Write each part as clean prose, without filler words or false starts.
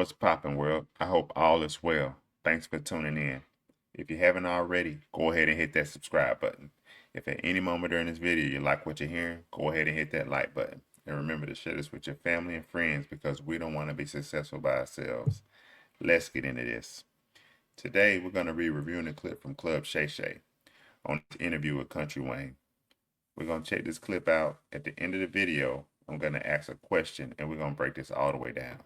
What's poppin', world? I hope all is well. Thanks for tuning in. If you haven't already, go ahead and hit that subscribe button. If at any moment during this video you like what you're hearing, go ahead and hit that like button. And remember to share this with your family and friends because we don't want to be successful by ourselves. Let's get into this. Today, we're going to be reviewing a clip from Club Shay Shay on his interview with Country Wayne. We're going to check this clip out. At the end of the video, I'm going to ask a question and we're going to break this all the way down.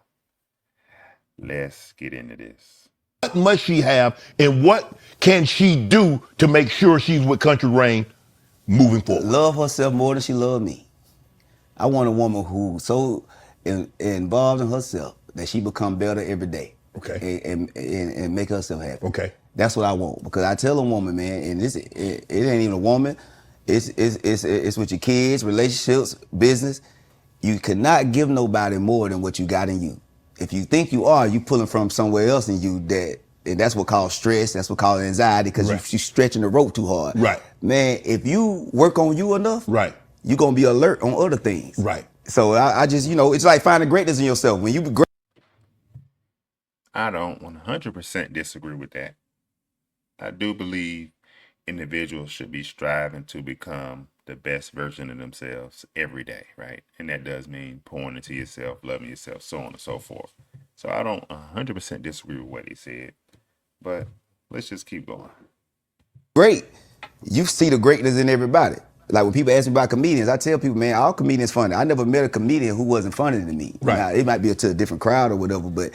Let's get into this. What must she have, and what can she do to make sure she's with Country Rain moving forward? Love herself more than she loved me. I want a woman who's so involved in herself that she become better every day. Okay. And make herself happy. Okay. That's what I want. Because I tell a woman, man, and it ain't even a woman. It's with your kids, relationships, business. You cannot give nobody more than what you got in you. If you think you are, you pulling from somewhere else in you and that's what called stress. That's what called anxiety because Right. you're stretching the rope too hard. Right. Man, if you work on you enough, Right. you're going to be alert on other things. Right. So I just, it's like finding greatness in yourself. When you be great. I don't 100% disagree with that. I do believe individuals should be striving to become the best version of themselves every day, right? And that does mean pouring into yourself, loving yourself, so on and so forth. So I don't 100% disagree with what he said, but let's just keep going. Great, you see the greatness in everybody. Like when people ask me about comedians, I tell people, man, all comedians funny. I never met a comedian who wasn't funny to me. Right. Now, it might be to a different crowd or whatever, but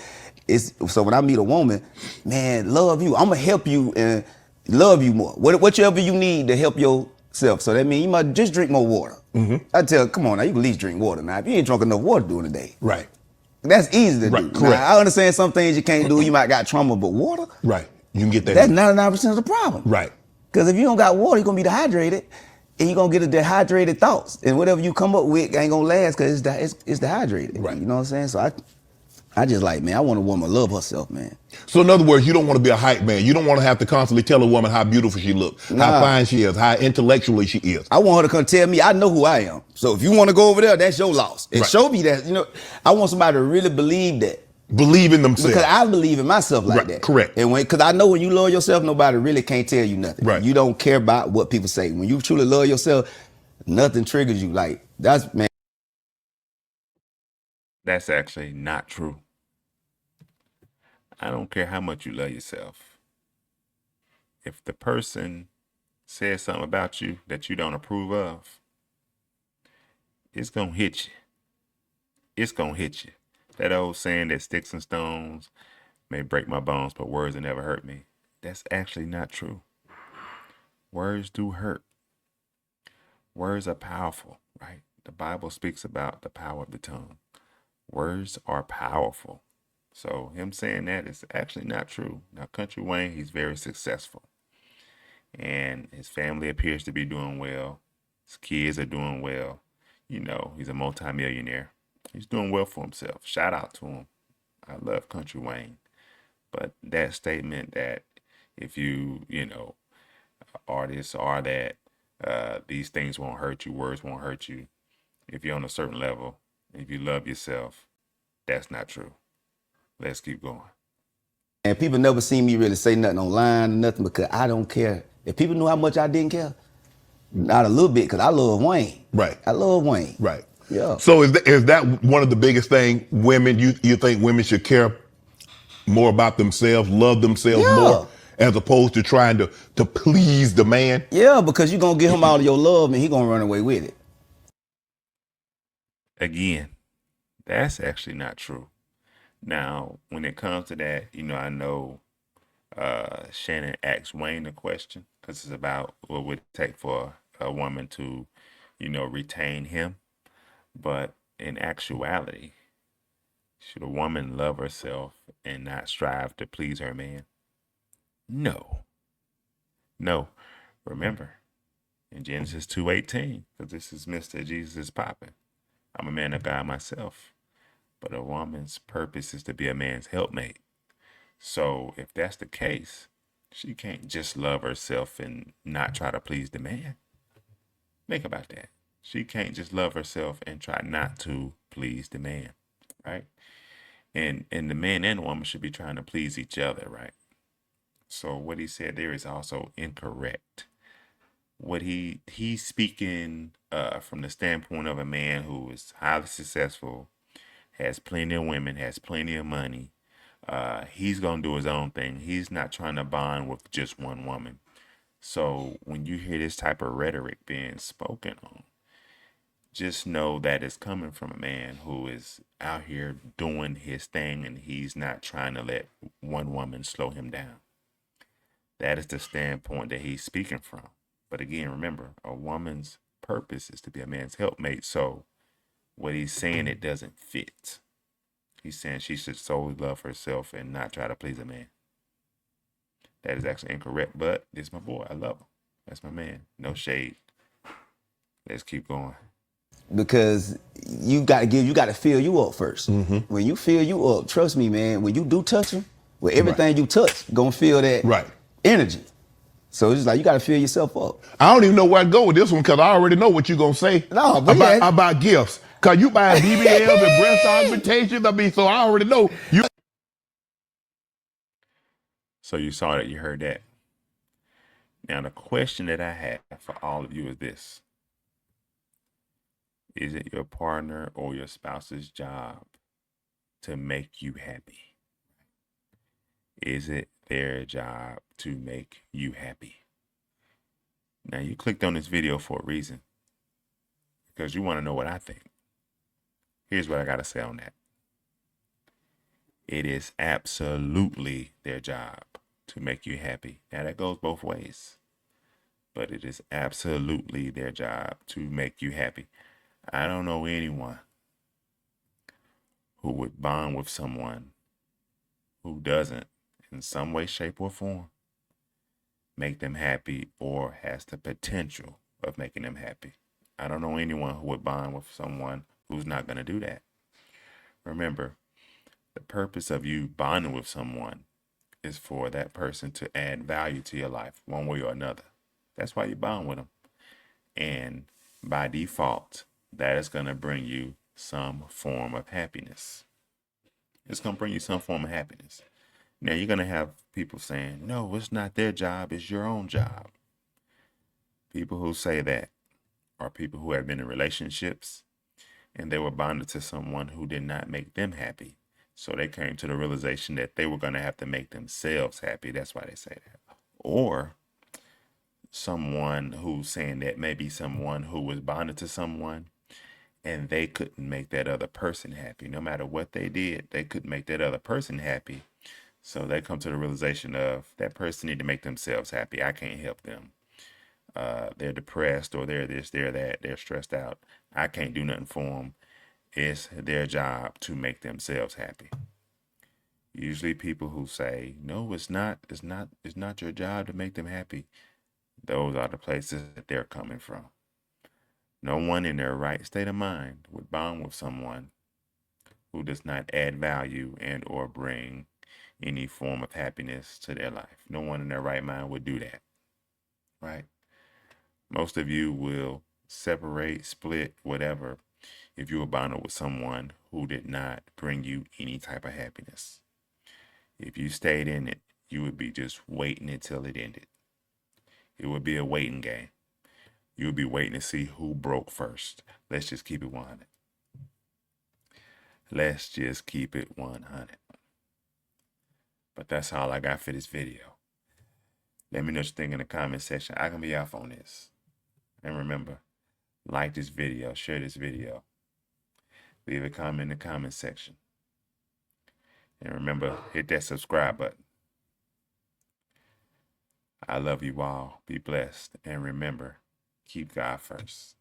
it's so when I meet a woman, man, love you. I'm gonna help you and love you more. Whatever you need to help yourself. So that means you might just drink more water. Mm-hmm. I tell, come on now, you can at least drink water now. If you ain't drunk enough water during the day, Right. that's easy to Right, do. correct. Now, I understand some things you can't do. You might got trauma, but water, Right. You can get that. that's 99% of the problem. Right. Because if you don't got water, you're going to be dehydrated, and you're going to get a dehydrated thoughts. And whatever you come up with ain't going to last because it's dehydrated. Right. You know what I'm saying? So I just like, man, I want a woman to love herself, man. So in other words, you don't want to be a hype man. You don't want to have to constantly tell a woman how beautiful she looks, how Nah. fine she is, how intellectually she is. I want her to come tell me I know who I am. So if you want to go over there, that's your loss. And Right. show me that, I want somebody to really believe that. Believe in themselves. Because I believe in myself like Right, that. correct. And because I know when you love yourself, nobody really can't tell you nothing. Right. You don't care about what people say. When you truly love yourself, nothing triggers you. Like, that's, man. That's actually not true. I don't care how much you love yourself. If the person says something about you that you don't approve of, it's going to hit you. It's going to hit you. That old saying that sticks and stones may break my bones, but words will never hurt me. That's actually not true. Words do hurt. Words are powerful, right? The Bible speaks about the power of the tongue. Words are powerful. So him saying that is actually not true. Now, Country Wayne, he's very successful. And his family appears to be doing well. His kids are doing well. He's a multimillionaire. He's doing well for himself. Shout out to him. I love Country Wayne. But that statement that if you, artists are that these things won't hurt you, words won't hurt you. If you're on a certain level, if you love yourself, that's not true. Let's keep going. And people never see me really say nothing online, nothing, because I don't care. If people knew how much I didn't care, not a little bit, because I love Wayne. Right. I love Wayne. Right. Yeah. So is that one of the biggest things women, you think women should care more about themselves, love themselves Yeah. more, as opposed to trying to please the man? Yeah, because you're going to give him all of your love and he going to run away with it. Again, that's actually not true. Now, when it comes to that, I know Shannon asked Wayne a question because it's about what would it take for a woman to, retain him. But in actuality, should a woman love herself and not strive to please her man? No. No. Remember, in Genesis 2:18, because this is Mr. Jesus is popping. I'm a man of God myself. But a woman's purpose is to be a man's helpmate. So if that's the case, she can't just love herself and not try to please the man. Think about that. She can't just love herself and try not to please the man, right? And the man and the woman should be trying to please each other, right? So what he said there is also incorrect. What he's speaking from the standpoint of a man who is highly successful, has plenty of women, has plenty of money. He's gonna do his own thing. He's not trying to bond with just one woman. So when you hear this type of rhetoric being spoken on, just know that it's coming from a man who is out here doing his thing and he's not trying to let one woman slow him down. That is the standpoint that he's speaking from. But again, remember, a woman's purpose is to be a man's helpmate. So what he's saying, it doesn't fit. He's saying she should solely love herself and not try to please a man. That is actually incorrect, but it's my boy. I love him. That's my man. No shade. Let's keep going. Because you gotta fill you up first. When you fill you up, trust me, man, when you do touch them, with everything you touch, gonna feel that Right. energy. So it's like you gotta fill yourself up. I don't even know where to go with this one because I already know what you're gonna say No, but yeah. about gifts. Cause you buying BBLs and breast augmentations. I mean, so I already know you. So you saw that, you heard that. Now the question that I have for all of you is this. Is it your partner or your spouse's job to make you happy? Is it their job to make you happy? Now you clicked on this video for a reason. Because you want to know what I think. Here's what I got to say on that. It is absolutely their job to make you happy. Now that goes both ways. But it is absolutely their job to make you happy. I don't know anyone who would bond with someone who doesn't, in some way, shape, or form, make them happy or has the potential of making them happy. I don't know anyone who would bond with someone who's not going to do that. Remember, the purpose of you bonding with someone is for that person to add value to your life one way or another. That's why you bond with them. And by default, that is going to bring you some form of happiness. It's going to bring you some form of happiness. Now, you're going to have people saying, no, it's not their job, it's your own job. People who say that are people who have been in relationships and they were bonded to someone who did not make them happy. So they came to the realization that they were going to have to make themselves happy. That's why they say that. Or someone who's saying that maybe someone who was bonded to someone and they couldn't make that other person happy. No matter what they did, they couldn't make that other person happy. So they come to the realization of that person need to make themselves happy. I can't help them. They're depressed or they're this, they're that, they're stressed out. I can't do nothing for them. It's their job to make themselves happy. Usually people who say, no, it's not your job to make them happy. Those are the places that they're coming from. No one in their right state of mind would bond with someone who does not add value and or bring any form of happiness to their life. No one in their right mind would do that, right? Most of you will separate, split, whatever, if you were bonded with someone who did not bring you any type of happiness. If you stayed in it, you would be just waiting until it ended. It would be a waiting game. You would be waiting to see who broke first. Let's just keep it 100. Let's just keep it 100. But that's all I got for this video. Let me know what you think in the comment section. I can be off on this. And remember, like this video, share this video. Leave a comment in the comment section. And remember, hit that subscribe button. I love you all. Be blessed. And remember, keep God first.